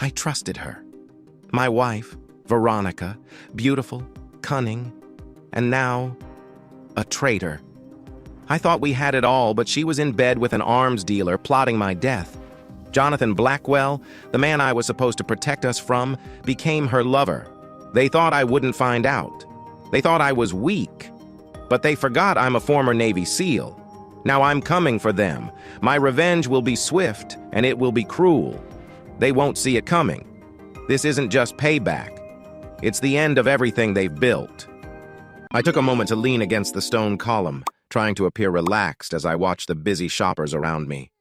I trusted her. My wife, Veronica, beautiful, cunning, and now a traitor. I thought we had it all, but she was in bed with an arms dealer plotting my death. Jonathan Blackwell, the man I was supposed to protect us from, became her lover. They thought I wouldn't find out. They thought I was weak. But they forgot I'm a former Navy SEAL. Now I'm coming for them. My revenge will be swift, and it will be cruel. They won't see it coming. This isn't just payback. It's the end of everything they've built. I took a moment to lean against the stone column, trying to appear relaxed as I watched the busy shoppers around me.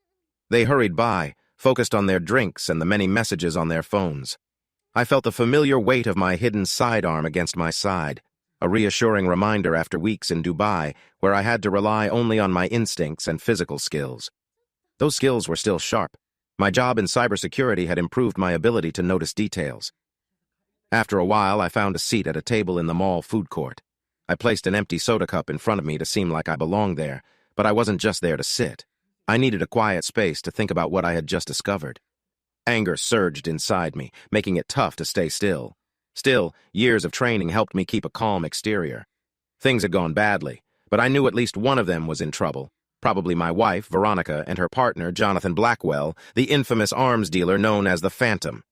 They hurried by, focused on their drinks and the many messages on their phones. I felt the familiar weight of my hidden sidearm against my side, a reassuring reminder after weeks in Dubai, where I had to rely only on my instincts and physical skills. Those skills were still sharp. My job in cybersecurity had improved my ability to notice details. After a while, I found a seat at a table in the mall food court. I placed an empty soda cup in front of me to seem like I belonged there, but I wasn't just there to sit. I needed a quiet space to think about what I had just discovered. Anger surged inside me, making it tough to stay still. Still, years of training helped me keep a calm exterior. Things had gone badly, but I knew at least one of them was in trouble. Probably my wife, Veronica, and her partner, Jonathan Blackwell, the infamous arms dealer known as the Phantom.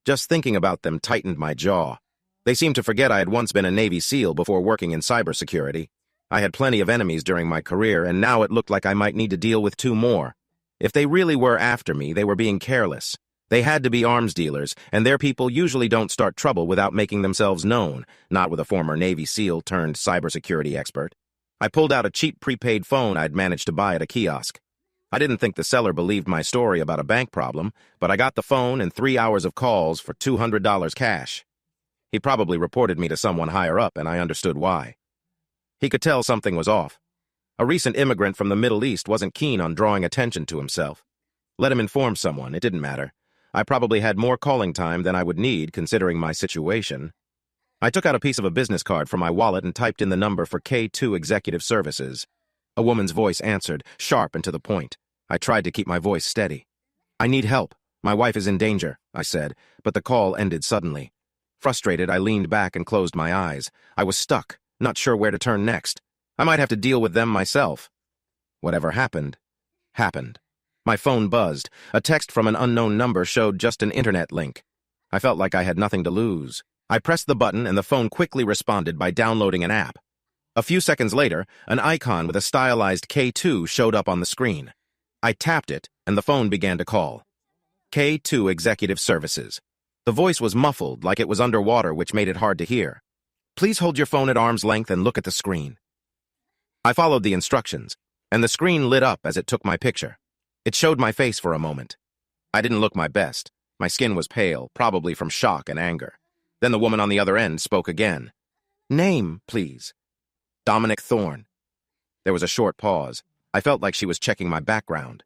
Just thinking about them tightened my jaw. They seemed to forget I had once been a Navy SEAL before working in cybersecurity. I had plenty of enemies during my career, and now it looked like I might need to deal with two more. If they really were after me, they were being careless. They had to be arms dealers, and their people usually don't start trouble without making themselves known, not with a former Navy SEAL turned cybersecurity expert. I pulled out a cheap prepaid phone I'd managed to buy at a kiosk. I didn't think the seller believed my story about a bank problem, but I got the phone and 3 hours of calls for $200 cash. He probably reported me to someone higher up, and I understood why. He could tell something was off. A recent immigrant from the Middle East wasn't keen on drawing attention to himself. Let him inform someone, it didn't matter. I probably had more calling time than I would need, considering my situation. I took out a piece of a business card from my wallet and typed in the number for K2 Executive Services. A woman's voice answered, sharp and to the point. I tried to keep my voice steady. "I need help. My wife is in danger," I said, but the call ended suddenly. Frustrated, I leaned back and closed my eyes. I was stuck, not sure where to turn next. I might have to deal with them myself. Whatever happened, happened. My phone buzzed. A text from an unknown number showed just an internet link. I felt like I had nothing to lose. I pressed the button and the phone quickly responded by downloading an app. A few seconds later, an icon with a stylized K2 showed up on the screen. I tapped it, and the phone began to call. K2 Executive Services. The voice was muffled, like it was underwater, which made it hard to hear. "Please hold your phone at arm's length and look at the screen." I followed the instructions, and the screen lit up as it took my picture. It showed my face for a moment. I didn't look my best. My skin was pale, probably from shock and anger. Then the woman on the other end spoke again. "Name, please." "Dominic Thorne." There was a short pause. I felt like she was checking my background.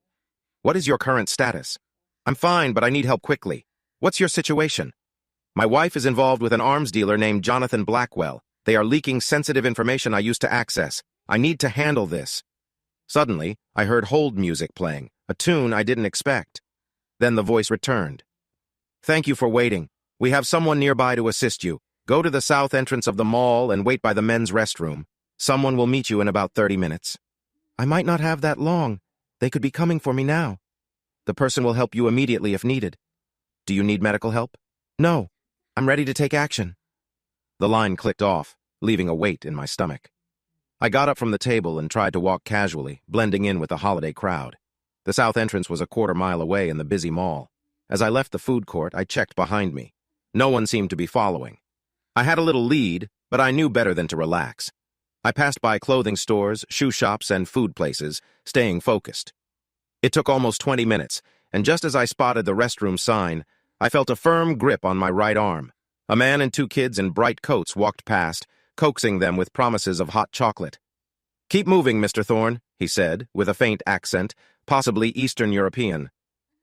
"What is your current status?" "I'm fine, but I need help quickly." "What's your situation?" "My wife is involved with an arms dealer named Jonathan Blackwell. They are leaking sensitive information I used to access. I need to handle this." Suddenly, I heard hold music playing, a tune I didn't expect. Then the voice returned. "Thank you for waiting. We have someone nearby to assist you. Go to the south entrance of the mall and wait by the men's restroom. Someone will meet you in about 30 minutes. "I might not have that long. They could be coming for me now." "The person will help you immediately if needed." "Do you need medical help?" "No. I'm ready to take action." The line clicked off, leaving a weight in my stomach. I got up from the table and tried to walk casually, blending in with the holiday crowd. The south entrance was a quarter-mile away in the busy mall. As I left the food court, I checked behind me. No one seemed to be following. I had a little lead, but I knew better than to relax. I passed by clothing stores, shoe shops, and food places, staying focused. It took almost 20 minutes, and just as I spotted the restroom sign, I felt a firm grip on my right arm. A man and 2 kids in bright coats walked past, coaxing them with promises of hot chocolate. "Keep moving, Mr. Thorne," he said, with a faint accent, possibly Eastern European.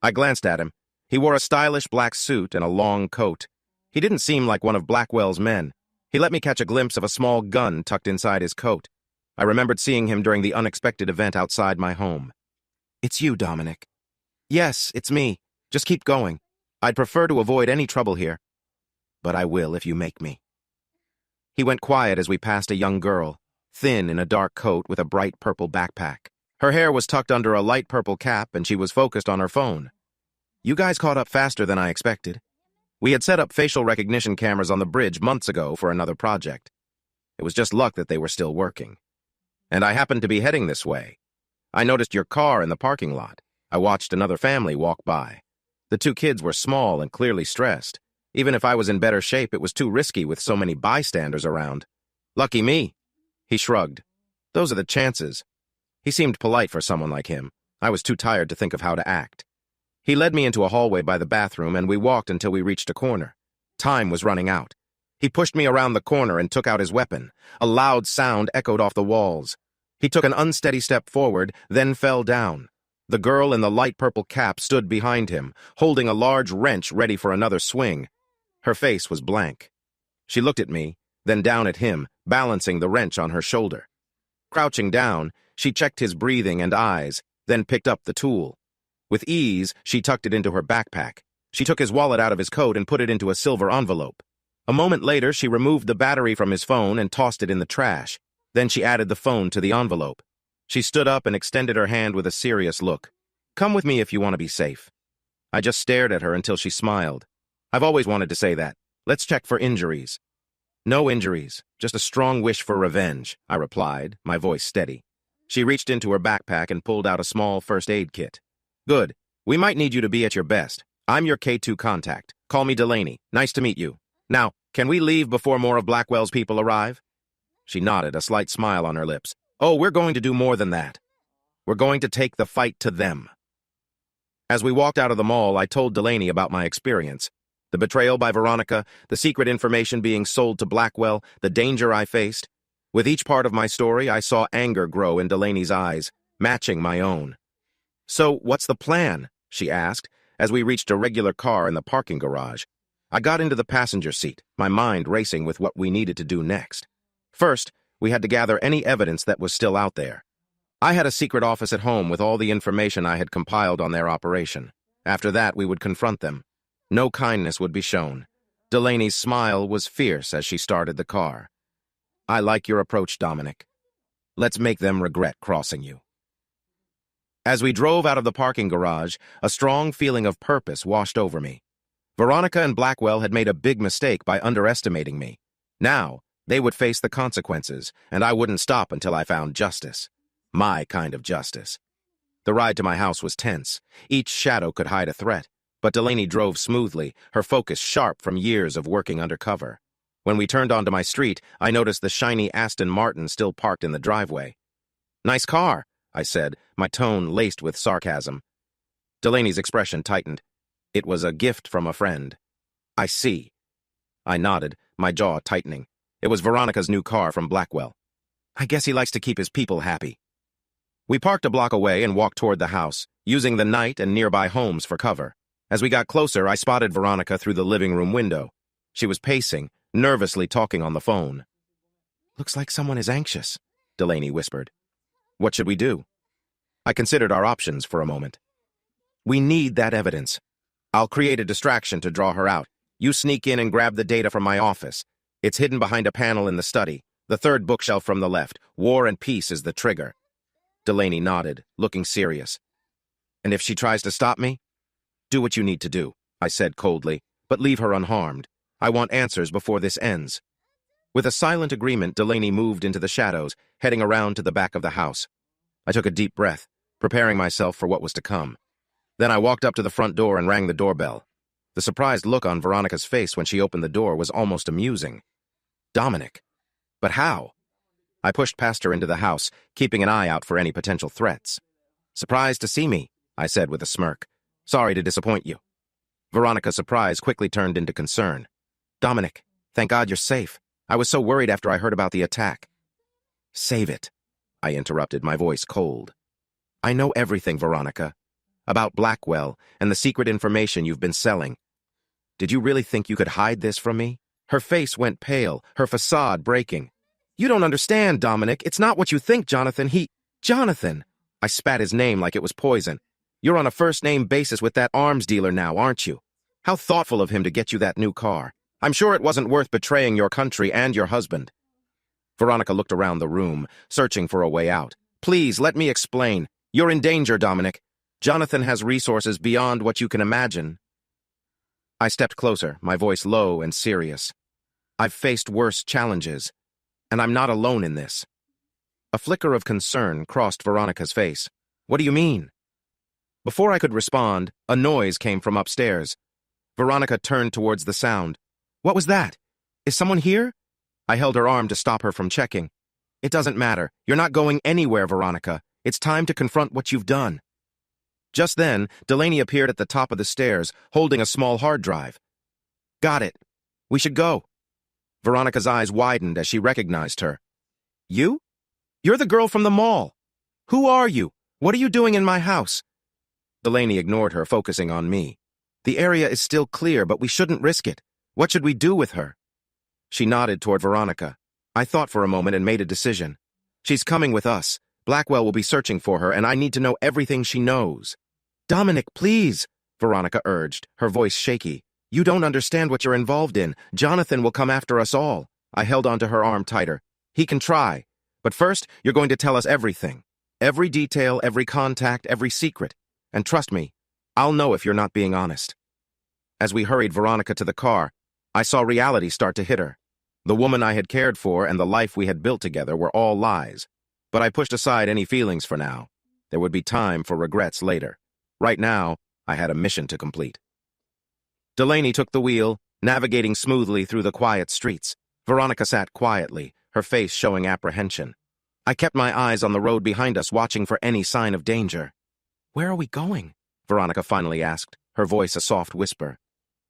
I glanced at him. He wore a stylish black suit and a long coat. He didn't seem like one of Blackwell's men. He let me catch a glimpse of a small gun tucked inside his coat. I remembered seeing him during the unexpected event outside my home. "It's you, Dominic." "Yes, it's me. Just keep going." I'd prefer to avoid any trouble here, but I will if you make me. He went quiet as we passed a young girl, thin in a dark coat with a bright purple backpack. Her hair was tucked under a light purple cap and she was focused on her phone. You guys caught up faster than I expected. We had set up facial recognition cameras on the bridge months ago for another project. It was just luck that they were still working. And I happened to be heading this way. I noticed your car in the parking lot. I watched another family walk by. The two kids were small and clearly stressed. Even if I was in better shape, it was too risky with so many bystanders around. Lucky me. He shrugged. Those are the chances. He seemed polite for someone like him. I was too tired to think of how to act. He led me into a hallway by the bathroom and we walked until we reached a corner. Time was running out. He pushed me around the corner and took out his weapon. A loud sound echoed off the walls. He took an unsteady step forward, then fell down. The girl in the light purple cap stood behind him, holding a large wrench ready for another swing. Her face was blank. She looked at me, then down at him, balancing the wrench on her shoulder. Crouching down, she checked his breathing and eyes, then picked up the tool. With ease, she tucked it into her backpack. She took his wallet out of his coat and put it into a silver envelope. A moment later, she removed the battery from his phone and tossed it in the trash. Then she added the phone to the envelope. She stood up and extended her hand with a serious look. Come with me if you want to be safe. I just stared at her until she smiled. I've always wanted to say that. Let's check for injuries. No injuries, just a strong wish for revenge, I replied, my voice steady. She reached into her backpack and pulled out a small first aid kit. Good. We might need you to be at your best. I'm your K2 contact. Call me Delaney. Nice to meet you. Now, can we leave before more of Blackwell's people arrive? She nodded, a slight smile on her lips. Oh, we're going to do more than that. We're going to take the fight to them. As we walked out of the mall, I told Delaney about my experience. The betrayal by Veronica, the secret information being sold to Blackwell, the danger I faced. With each part of my story, I saw anger grow in Delaney's eyes, matching my own. So, what's the plan? She asked, as we reached a regular car in the parking garage. I got into the passenger seat, my mind racing with what we needed to do next. First, we had to gather any evidence that was still out there. I had a secret office at home with all the information I had compiled on their operation. After that, we would confront them. No kindness would be shown. Delaney's smile was fierce as she started the car. I like your approach, Dominic. Let's make them regret crossing you. As we drove out of the parking garage, a strong feeling of purpose washed over me. Veronica and Blackwell had made a big mistake by underestimating me. Now, they would face the consequences, and I wouldn't stop until I found justice. My kind of justice. The ride to my house was tense. Each shadow could hide a threat, but Delaney drove smoothly, her focus sharp from years of working undercover. When we turned onto my street, I noticed the shiny Aston Martin still parked in the driveway. Nice car, I said, my tone laced with sarcasm. Delaney's expression tightened. It was a gift from a friend. I see. I nodded, my jaw tightening. It was Veronica's new car from Blackwell. I guess he likes to keep his people happy. We parked a block away and walked toward the house, using the night and nearby homes for cover. As we got closer, I spotted Veronica through the living room window. She was pacing, nervously talking on the phone. Looks like someone is anxious, Delaney whispered. What should we do? I considered our options for a moment. We need that evidence. I'll create a distraction to draw her out. You sneak in and grab the data from my office. It's hidden behind a panel in the study. The third bookshelf from the left. War and Peace is the trigger. Delaney nodded, looking serious. And if she tries to stop me? Do what you need to do, I said coldly, but leave her unharmed. I want answers before this ends. With a silent agreement, Delaney moved into the shadows, heading around to the back of the house. I took a deep breath, preparing myself for what was to come. Then I walked up to the front door and rang the doorbell. The surprised look on Veronica's face when she opened the door was almost amusing. Dominic. But how? I pushed past her into the house, keeping an eye out for any potential threats. Surprised to see me, I said with a smirk. Sorry to disappoint you. Veronica's surprise quickly turned into concern. Dominic, thank God you're safe. I was so worried after I heard about the attack. Save it, I interrupted, my voice cold. I know everything, Veronica. About Blackwell and the secret information you've been selling. Did you really think you could hide this from me? Her face went pale, her facade breaking. You don't understand, Dominic. It's not what you think, Jonathan. Jonathan! I spat his name like it was poison. You're on a first-name basis with that arms dealer now, aren't you? How thoughtful of him to get you that new car. I'm sure it wasn't worth betraying your country and your husband. Veronica looked around the room, searching for a way out. Please, let me explain. You're in danger, Dominic. Jonathan has resources beyond what you can imagine. I stepped closer, my voice low and serious. I've faced worse challenges, and I'm not alone in this. A flicker of concern crossed Veronica's face. What do you mean? Before I could respond, a noise came from upstairs. Veronica turned towards the sound. What was that? Is someone here? I held her arm to stop her from checking. It doesn't matter. You're not going anywhere, Veronica. It's time to confront what you've done. Just then, Delaney appeared at the top of the stairs, holding a small hard drive. Got it. We should go. Veronica's eyes widened as she recognized her. You? You're the girl from the mall. Who are you? What are you doing in my house? Delaney ignored her, focusing on me. The area is still clear, but we shouldn't risk it. What should we do with her? She nodded toward Veronica. I thought for a moment and made a decision. She's coming with us. Blackwell will be searching for her, and I need to know everything she knows. Dominic, please, Veronica urged, her voice shaky. You don't understand what you're involved in. Jonathan will come after us all. I held onto her arm tighter. He can try. But first, you're going to tell us everything. Every detail, every contact, every secret. And trust me, I'll know if you're not being honest. As we hurried Veronica to the car, I saw reality start to hit her. The woman I had cared for and the life we had built together were all lies. But I pushed aside any feelings for now. There would be time for regrets later. Right now, I had a mission to complete. Delaney took the wheel, navigating smoothly through the quiet streets. Veronica sat quietly, her face showing apprehension. I kept my eyes on the road behind us, watching for any sign of danger. Where are we going? Veronica finally asked, her voice a soft whisper.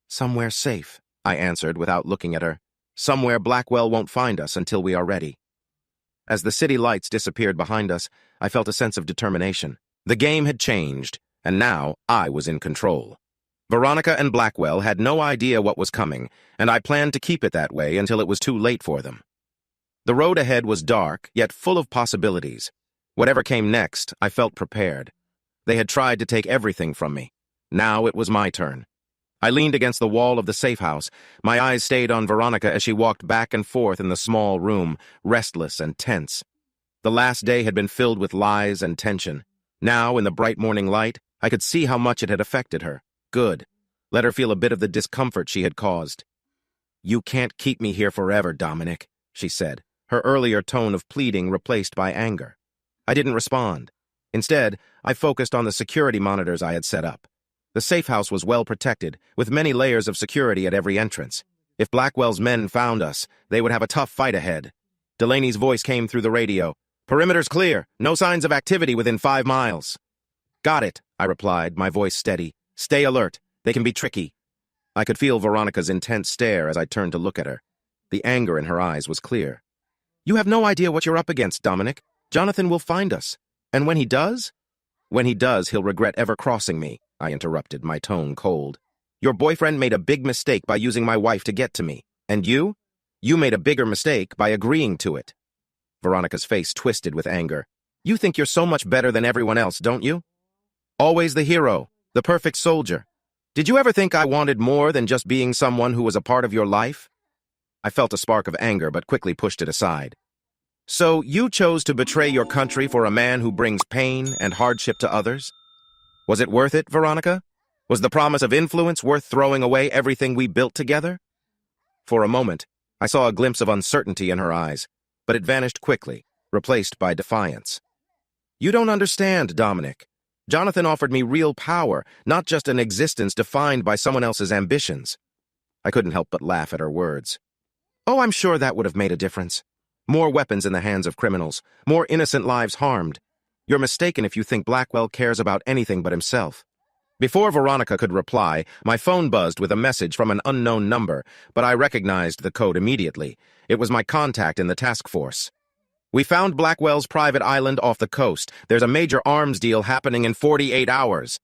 Somewhere safe, I answered without looking at her. Somewhere Blackwell won't find us until we are ready. As the city lights disappeared behind us, I felt a sense of determination. The game had changed, and now I was in control. Veronica and Blackwell had no idea what was coming, and I planned to keep it that way until it was too late for them. The road ahead was dark, yet full of possibilities. Whatever came next, I felt prepared. They had tried to take everything from me. Now it was my turn. I leaned against the wall of the safe house. My eyes stayed on Veronica as she walked back and forth in the small room, restless and tense. The last day had been filled with lies and tension. Now, in the bright morning light, I could see how much it had affected her. Good. Let her feel a bit of the discomfort she had caused. You can't keep me here forever, Dominic, she said, her earlier tone of pleading replaced by anger. I didn't respond. Instead, I focused on the security monitors I had set up. The safe house was well protected, with many layers of security at every entrance. If Blackwell's men found us, they would have a tough fight ahead. Delaney's voice came through the radio. Perimeter's clear. No signs of activity within 5 miles. Got it, I replied, my voice steady. Stay alert. They can be tricky. I could feel Veronica's intense stare as I turned to look at her. The anger in her eyes was clear. You have no idea what you're up against, Dominic. Jonathan will find us. And when he does? When he does, he'll regret ever crossing me, I interrupted, my tone cold. Your boyfriend made a big mistake by using my wife to get to me. And you? You made a bigger mistake by agreeing to it. Veronica's face twisted with anger. You think you're so much better than everyone else, don't you? Always the hero, the perfect soldier. Did you ever think I wanted more than just being someone who was a part of your life? I felt a spark of anger, but quickly pushed it aside. So you chose to betray your country for a man who brings pain and hardship to others? Was it worth it, Veronica? Was the promise of influence worth throwing away everything we built together? For a moment, I saw a glimpse of uncertainty in her eyes, but it vanished quickly, replaced by defiance. You don't understand, Dominic. Jonathan offered me real power, not just an existence defined by someone else's ambitions. I couldn't help but laugh at her words. Oh, I'm sure that would have made a difference. More weapons in the hands of criminals, more innocent lives harmed. You're mistaken if you think Blackwell cares about anything but himself. Before Veronica could reply, my phone buzzed with a message from an unknown number, but I recognized the code immediately. It was my contact in the task force. We found Blackwell's private island off the coast. There's a major arms deal happening in 48 hours.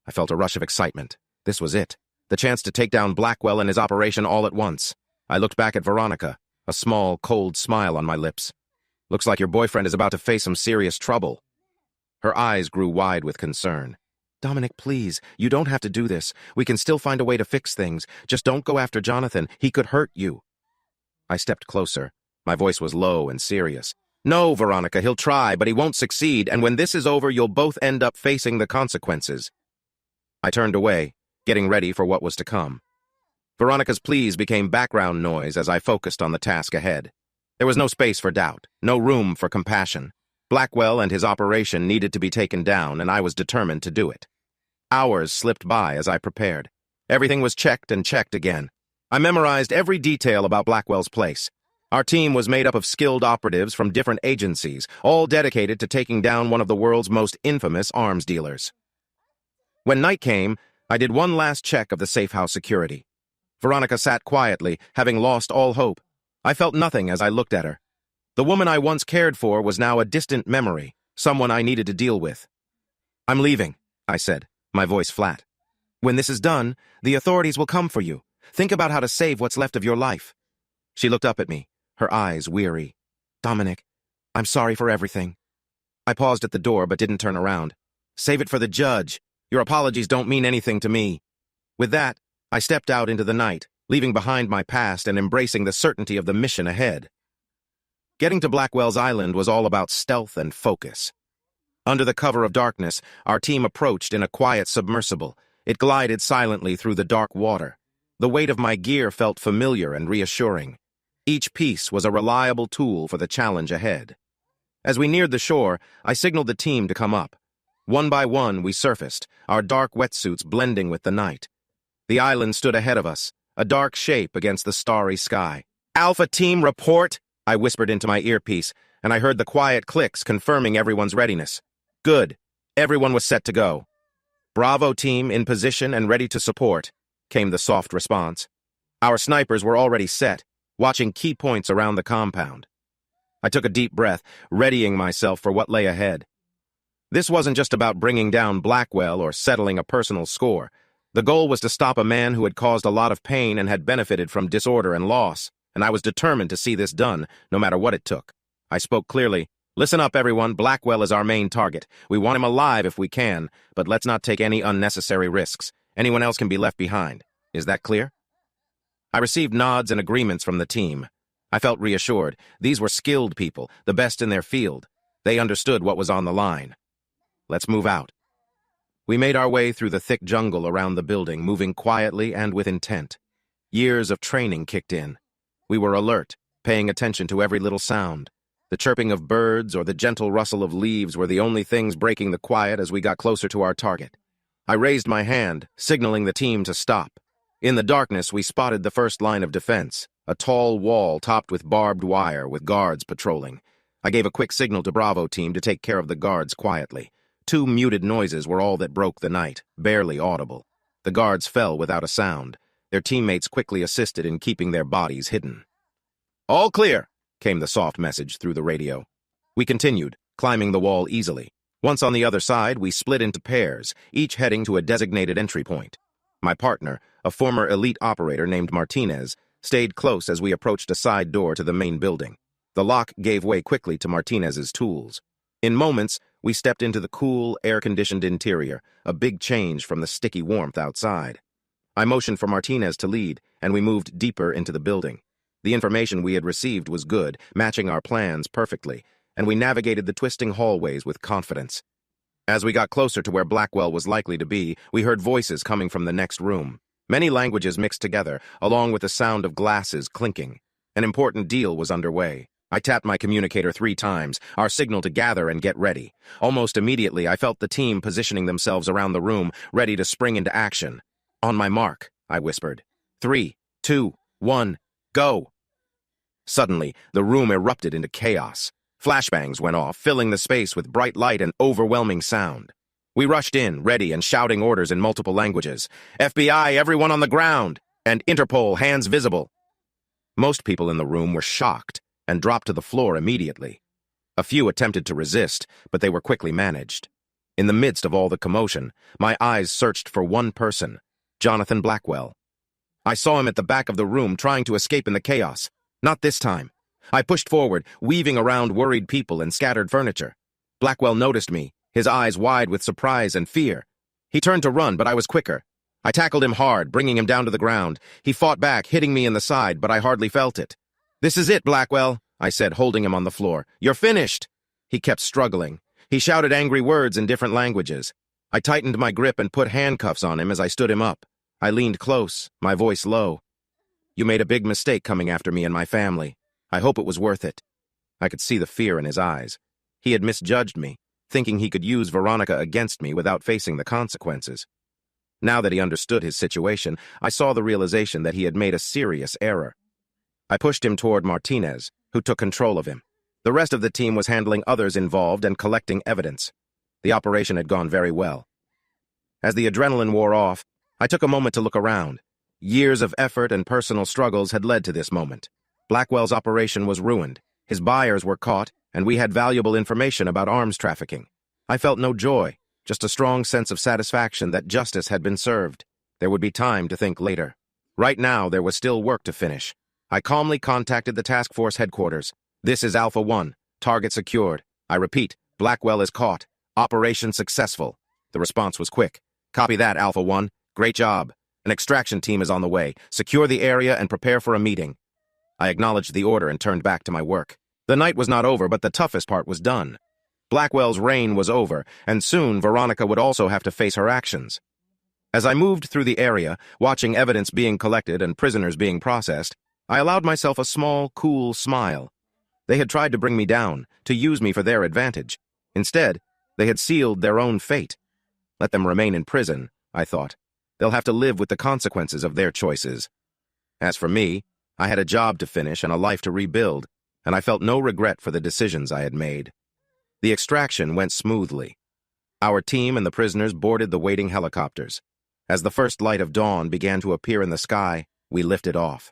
I felt a rush of excitement. This was it. The chance to take down Blackwell and his operation all at once. I looked back at Veronica, a small, cold smile on my lips. Looks like your boyfriend is about to face some serious trouble. Her eyes grew wide with concern. Dominic, please, you don't have to do this. We can still find a way to fix things. Just don't go after Jonathan. He could hurt you. I stepped closer. My voice was low and serious. No, Veronica, he'll try, but he won't succeed, and when this is over, you'll both end up facing the consequences. I turned away, getting ready for what was to come. Veronica's pleas became background noise as I focused on the task ahead. There was no space for doubt, no room for compassion. Blackwell and his operation needed to be taken down, and I was determined to do it. Hours slipped by as I prepared. Everything was checked and checked again. I memorized every detail about Blackwell's place. Our team was made up of skilled operatives from different agencies, all dedicated to taking down one of the world's most infamous arms dealers. When night came, I did one last check of the safe house security. Veronica sat quietly, having lost all hope. I felt nothing as I looked at her. The woman I once cared for was now a distant memory, someone I needed to deal with. "I'm leaving," I said, my voice flat. "When this is done, the authorities will come for you. Think about how to save what's left of your life." She looked up at me, her eyes weary. "Dominic, I'm sorry for everything." I paused at the door but didn't turn around. "Save it for the judge. Your apologies don't mean anything to me." With that, I stepped out into the night, leaving behind my past and embracing the certainty of the mission ahead. Getting to Blackwell's Island was all about stealth and focus. Under the cover of darkness, our team approached in a quiet submersible. It glided silently through the dark water. The weight of my gear felt familiar and reassuring. Each piece was a reliable tool for the challenge ahead. As we neared the shore, I signaled the team to come up. One by one, we surfaced, our dark wetsuits blending with the night. The island stood ahead of us, a dark shape against the starry sky. "Alpha Team, report!" I whispered into my earpiece, and I heard the quiet clicks confirming everyone's readiness. "Good. Everyone was set to go." "Bravo Team, in position and ready to support," came the soft response. Our snipers were already set, watching key points around the compound. I took a deep breath, readying myself for what lay ahead. This wasn't just about bringing down Blackwell or settling a personal score. The goal was to stop a man who had caused a lot of pain and had benefited from disorder and loss, and I was determined to see this done, no matter what it took. I spoke clearly. "Listen up, everyone. Blackwell is our main target. We want him alive if we can, but let's not take any unnecessary risks. Anyone else can be left behind. Is that clear?" I received nods and agreements from the team. I felt reassured. These were skilled people, the best in their field. They understood what was on the line. "Let's move out." We made our way through the thick jungle around the building, moving quietly and with intent. Years of training kicked in. We were alert, paying attention to every little sound. The chirping of birds or the gentle rustle of leaves were the only things breaking the quiet as we got closer to our target. I raised my hand, signaling the team to stop. In the darkness, we spotted the first line of defense, a tall wall topped with barbed wire with guards patrolling. I gave a quick signal to Bravo Team to take care of the guards quietly. 2 muted noises were all that broke the night, barely audible. The guards fell without a sound. Their teammates quickly assisted in keeping their bodies hidden. "All clear," came the soft message through the radio. We continued, climbing the wall easily. Once on the other side, we split into pairs, each heading to a designated entry point. My partner, a former elite operator named Martinez, stayed close as we approached a side door to the main building. The lock gave way quickly to Martinez's tools. In moments, we stepped into the cool, air-conditioned interior, a big change from the sticky warmth outside. I motioned for Martinez to lead, and we moved deeper into the building. The information we had received was good, matching our plans perfectly, and we navigated the twisting hallways with confidence. As we got closer to where Blackwell was likely to be, we heard voices coming from the next room. Many languages mixed together, along with the sound of glasses clinking. An important deal was underway. I tapped my communicator 3 times, our signal to gather and get ready. Almost immediately, I felt the team positioning themselves around the room, ready to spring into action. "On my mark," I whispered. 3, 2, 1, go! Suddenly, the room erupted into chaos. Flashbangs went off, filling the space with bright light and overwhelming sound. We rushed in, ready and shouting orders in multiple languages. "FBI, everyone on the ground!" and "Interpol, hands visible." Most people in the room were shocked and dropped to the floor immediately. A few attempted to resist, but they were quickly managed. In the midst of all the commotion, my eyes searched for one person, Jonathan Blackwell. I saw him at the back of the room trying to escape in the chaos. Not this time. I pushed forward, weaving around worried people and scattered furniture. Blackwell noticed me, his eyes wide with surprise and fear. He turned to run, but I was quicker. I tackled him hard, bringing him down to the ground. He fought back, hitting me in the side, but I hardly felt it. "This is it, Blackwell," I said, holding him on the floor. "You're finished." He kept struggling. He shouted angry words in different languages. I tightened my grip and put handcuffs on him as I stood him up. I leaned close, my voice low. "You made a big mistake coming after me and my family. I hope it was worth it." I could see the fear in his eyes. He had misjudged me, thinking he could use Veronica against me without facing the consequences. Now that he understood his situation, I saw the realization that he had made a serious error. I pushed him toward Martinez, who took control of him. The rest of the team was handling others involved and collecting evidence. The operation had gone very well. As the adrenaline wore off, I took a moment to look around. Years of effort and personal struggles had led to this moment. Blackwell's operation was ruined. His buyers were caught, and we had valuable information about arms trafficking. I felt no joy, just a strong sense of satisfaction that justice had been served. There would be time to think later. Right now, there was still work to finish. I calmly contacted the task force headquarters. "This is Alpha 1. Target secured. I repeat, Blackwell is caught. Operation successful." The response was quick. "Copy that, Alpha 1. Great job. An extraction team is on the way. Secure the area and prepare for a meeting." I acknowledged the order and turned back to my work. The night was not over, but the toughest part was done. Blackwell's reign was over, and soon Veronica would also have to face her actions. As I moved through the area, watching evidence being collected and prisoners being processed, I allowed myself a small, cool smile. They had tried to bring me down, to use me for their advantage. Instead, they had sealed their own fate. Let them remain in prison, I thought. They'll have to live with the consequences of their choices. As for me, I had a job to finish and a life to rebuild, and I felt no regret for the decisions I had made. The extraction went smoothly. Our team and the prisoners boarded the waiting helicopters. As the first light of dawn began to appear in the sky, we lifted off.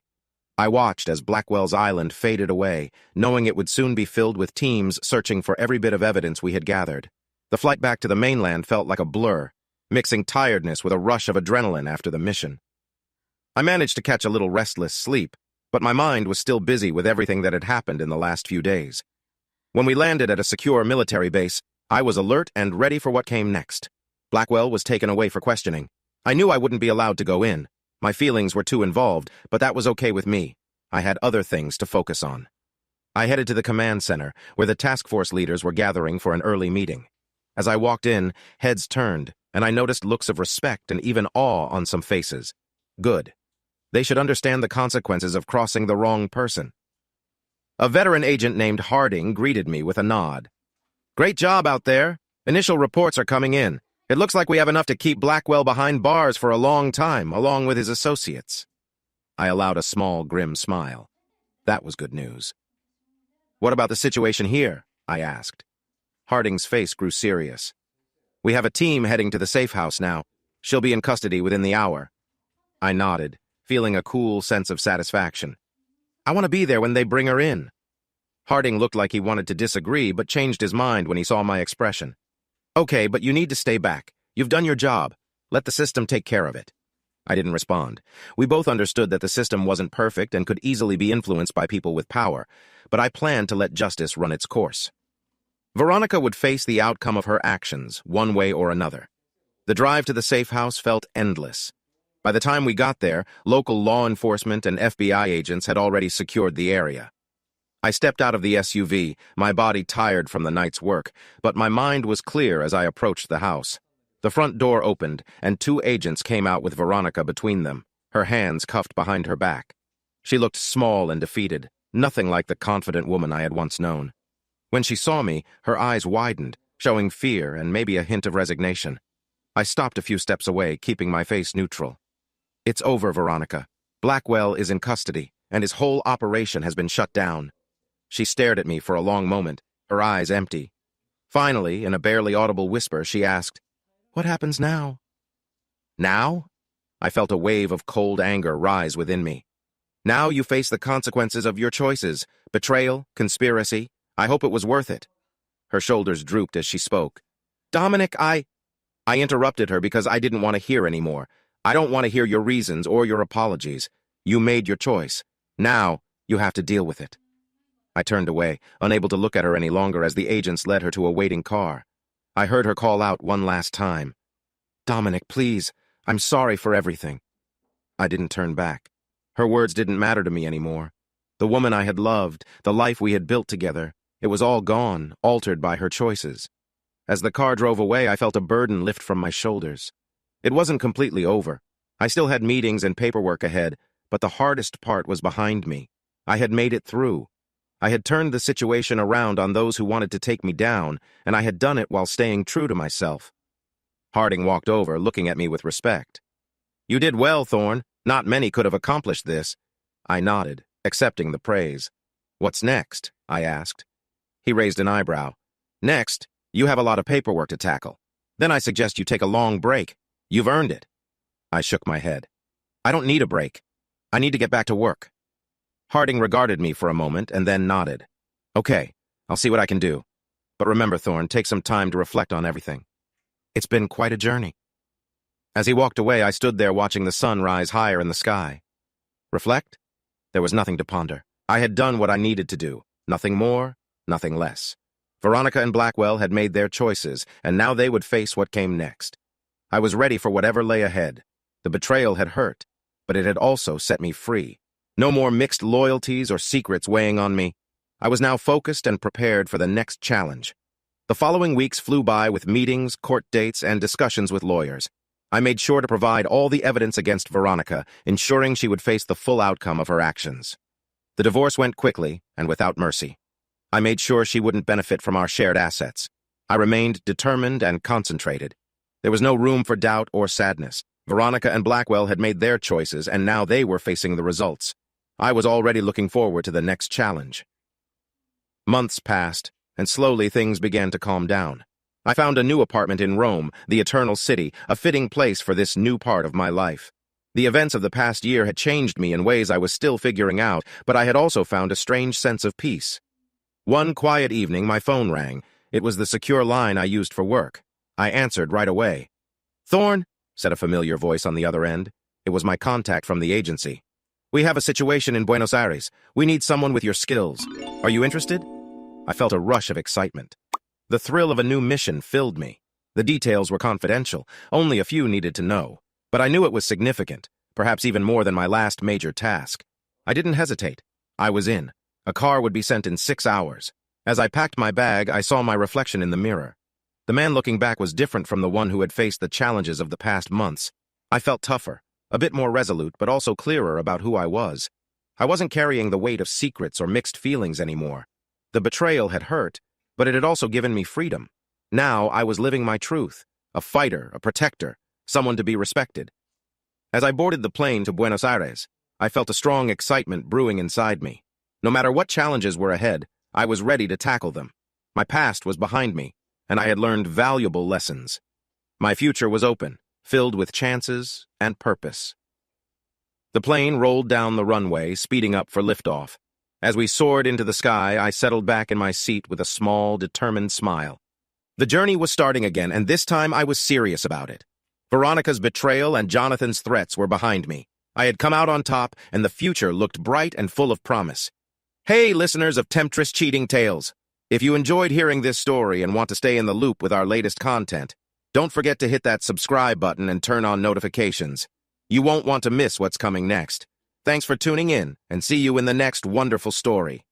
I watched as Blackwell's Island faded away, knowing it would soon be filled with teams searching for every bit of evidence we had gathered. The flight back to the mainland felt like a blur, mixing tiredness with a rush of adrenaline after the mission. I managed to catch a little restless sleep, but my mind was still busy with everything that had happened in the last few days. When we landed at a secure military base, I was alert and ready for what came next. Blackwell was taken away for questioning. I knew I wouldn't be allowed to go in. My feelings were too involved, but that was okay with me. I had other things to focus on. I headed to the command center, where the task force leaders were gathering for an early meeting. As I walked in, heads turned, and I noticed looks of respect and even awe on some faces. Good. They should understand the consequences of crossing the wrong person. A veteran agent named Harding greeted me with a nod. "Great job out there. Initial reports are coming in. It looks like we have enough to keep Blackwell behind bars for a long time, along with his associates." I allowed a small, grim smile. That was good news. "What about the situation here?" I asked. Harding's face grew serious. "We have a team heading to the safe house now. She'll be in custody within the hour." I nodded, feeling a cool sense of satisfaction. "I want to be there when they bring her in." Harding looked like he wanted to disagree, but changed his mind when he saw my expression. "Okay, but you need to stay back. You've done your job. Let the system take care of it." I didn't respond. We both understood that the system wasn't perfect and could easily be influenced by people with power, but I planned to let justice run its course. Veronica would face the outcome of her actions, one way or another. The drive to the safe house felt endless. By the time we got there, local law enforcement and FBI agents had already secured the area. I stepped out of the SUV, my body tired from the night's work, but my mind was clear as I approached the house. The front door opened, and 2 agents came out with Veronica between them, her hands cuffed behind her back. She looked small and defeated, nothing like the confident woman I had once known. When she saw me, her eyes widened, showing fear and maybe a hint of resignation. I stopped a few steps away, keeping my face neutral. "It's over, Veronica. Blackwell is in custody, and his whole operation has been shut down." She stared at me for a long moment, her eyes empty. Finally, in a barely audible whisper, she asked, "What happens now?" "Now?" I felt a wave of cold anger rise within me. "Now you face the consequences of your choices. Betrayal, conspiracy. I hope it was worth it." Her shoulders drooped as she spoke. "Dominic, I interrupted her because I didn't want to hear anymore. "I don't want to hear your reasons or your apologies. You made your choice. Now, you have to deal with it." I turned away, unable to look at her any longer as the agents led her to a waiting car. I heard her call out one last time. Dominic, please. I'm sorry for everything. I didn't turn back. Her words didn't matter to me anymore. The woman I had loved, the life we had built together, it was all gone, altered by her choices. As the car drove away, I felt a burden lift from my shoulders. It wasn't completely over. I still had meetings and paperwork ahead, but the hardest part was behind me. I had made it through. I had turned the situation around on those who wanted to take me down, and I had done it while staying true to myself. Harding walked over, looking at me with respect. You did well, Thorne. Not many could have accomplished this. I nodded, accepting the praise. What's next? I asked. He raised an eyebrow. Next, you have a lot of paperwork to tackle. Then I suggest you take a long break. You've earned it. I shook my head. I don't need a break. I need to get back to work. Harding regarded me for a moment and then nodded. Okay, I'll see what I can do. But remember, Thorne, take some time to reflect on everything. It's been quite a journey. As he walked away, I stood there watching the sun rise higher in the sky. Reflect? There was nothing to ponder. I had done what I needed to do. Nothing more, nothing less. Veronica and Blackwell had made their choices, and now they would face what came next. I was ready for whatever lay ahead. The betrayal had hurt, but it had also set me free. No more mixed loyalties or secrets weighing on me. I was now focused and prepared for the next challenge. The following weeks flew by with meetings, court dates, and discussions with lawyers. I made sure to provide all the evidence against Veronica, ensuring she would face the full outcome of her actions. The divorce went quickly and without mercy. I made sure she wouldn't benefit from our shared assets. I remained determined and concentrated. There was no room for doubt or sadness. Veronica and Blackwell had made their choices, and now they were facing the results. I was already looking forward to the next challenge. Months passed, and slowly things began to calm down. I found a new apartment in Rome, the Eternal City, a fitting place for this new part of my life. The events of the past year had changed me in ways I was still figuring out, but I had also found a strange sense of peace. One quiet evening, my phone rang. It was the secure line I used for work. I answered right away. Thorne, said a familiar voice on the other end. It was my contact from the agency. We have a situation in Buenos Aires. We need someone with your skills. Are you interested? I felt a rush of excitement. The thrill of a new mission filled me. The details were confidential. Only a few needed to know. But I knew it was significant, perhaps even more than my last major task. I didn't hesitate. I was in. A car would be sent in 6 hours. As I packed my bag, I saw my reflection in the mirror. The man looking back was different from the one who had faced the challenges of the past months. I felt tougher, a bit more resolute, but also clearer about who I was. I wasn't carrying the weight of secrets or mixed feelings anymore. The betrayal had hurt, but it had also given me freedom. Now I was living my truth, a fighter, a protector, someone to be respected. As I boarded the plane to Buenos Aires, I felt a strong excitement brewing inside me. No matter what challenges were ahead, I was ready to tackle them. My past was behind me, and I had learned valuable lessons. My future was open, filled with chances and purpose. The plane rolled down the runway, speeding up for liftoff. As we soared into the sky, I settled back in my seat with a small, determined smile. The journey was starting again, and this time I was serious about it. Veronica's betrayal and Jonathan's threats were behind me. I had come out on top, and the future looked bright and full of promise. Hey, listeners of Temptress Cheating Tales! If you enjoyed hearing this story and want to stay in the loop with our latest content, don't forget to hit that subscribe button and turn on notifications. You won't want to miss what's coming next. Thanks for tuning in, and see you in the next wonderful story.